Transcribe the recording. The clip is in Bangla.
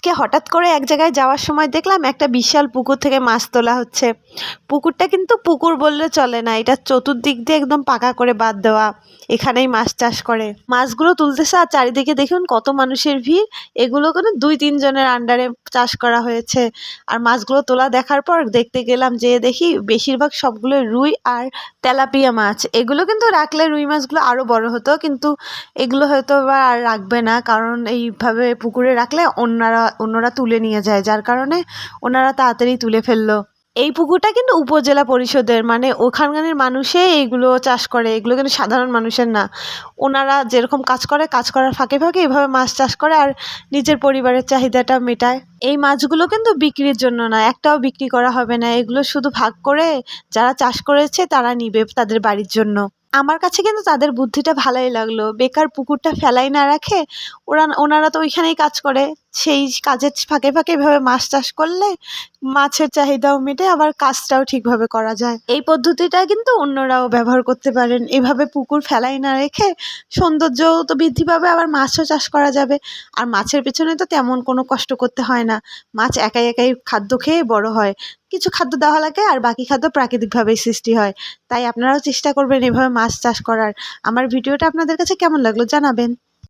আজকে হঠাৎ করে এক জায়গায় যাওয়ার সময় দেখলাম একটা বিশাল পুকুর থেকে মাছ তোলা হচ্ছে। পুকুরটা কিন্তু পুকুর বললে চলে না, এটা চতুর্দিক দিয়ে একদম পাকা করে বাঁধ দেওয়া। এখানেই মাছ চাষ করে, মাছগুলো তুলতেছে আর চারিদিকে দেখুন কত মানুষের ভিড়। এগুলো কোনো 2-3 জনের আন্ডারে চাষ করা হয়েছে। আর মাছগুলো তোলা দেখার পর দেখতে গেলাম, যে দেখি বেশিরভাগ সবগুলো রুই আর তেলাপিয়া মাছ। এগুলো কিন্তু রাখলে রুই মাছগুলো আরো বড় হতো, কিন্তু এগুলো হয়তো বা আর রাখবে না, কারণ এইভাবে পুকুরে রাখলে অন্যরা তুলে নিয়ে যায়, যার কারণে ওনারা তাড়াতাড়ি তুলে ফেললো। এই পুকুরটা কিন্তু উপজেলা পরিষদের, মানে ওখানকার মানুষে এইগুলো চাষ করে, এগুলো কিন্তু সাধারণ মানুষের না। ওনারা যেরকম কাজ করার ফাঁকে ফাঁকে এভাবে মাছ চাষ করে আর নিজের পরিবারের চাহিদাটা মেটায়। এই মাছগুলো কিন্তু বিক্রির জন্য না, একটাও বিক্রি করা হবে না, এগুলো শুধু ভাগ করে যারা চাষ করেছে তারা নিবে তাদের বাড়ির জন্য। আমার কাছে কিন্তু তাদের বুদ্ধিটা ভালোই লাগলো, বেকার পুকুরটা ফেলাই না রাখে ওনারা তো ওইখানেই কাজ করে, সেই কাজের ফাঁকে ফাঁকে এভাবে মাছ চাষ করলে মাছের চাহিদাও মেটে, আবার কাজটাও ঠিকভাবে করা যায়। এই পদ্ধতিটা কিন্তু অন্যরাও ব্যবহার করতে পারেন। এভাবে পুকুর ফেলাই না রেখে সৌন্দর্যও তো বৃদ্ধি পাবে, আবার মাছও চাষ করা যাবে। আর মাছের পেছনে তো তেমন কোনো কষ্ট করতে হয় না, মাছ একাই একাই খাদ্য খেয়ে বড় হয়। কিছু খাদ্য দেওয়া লাগে আর বাকি খাদ্য প্রাকৃতিকভাবেই সৃষ্টি হয়। তাই আপনারাও চেষ্টা করবেন এভাবে মাছ চাষ করার। আমার ভিডিওটা আপনাদের কাছে কেমন লাগলো জানাবেন।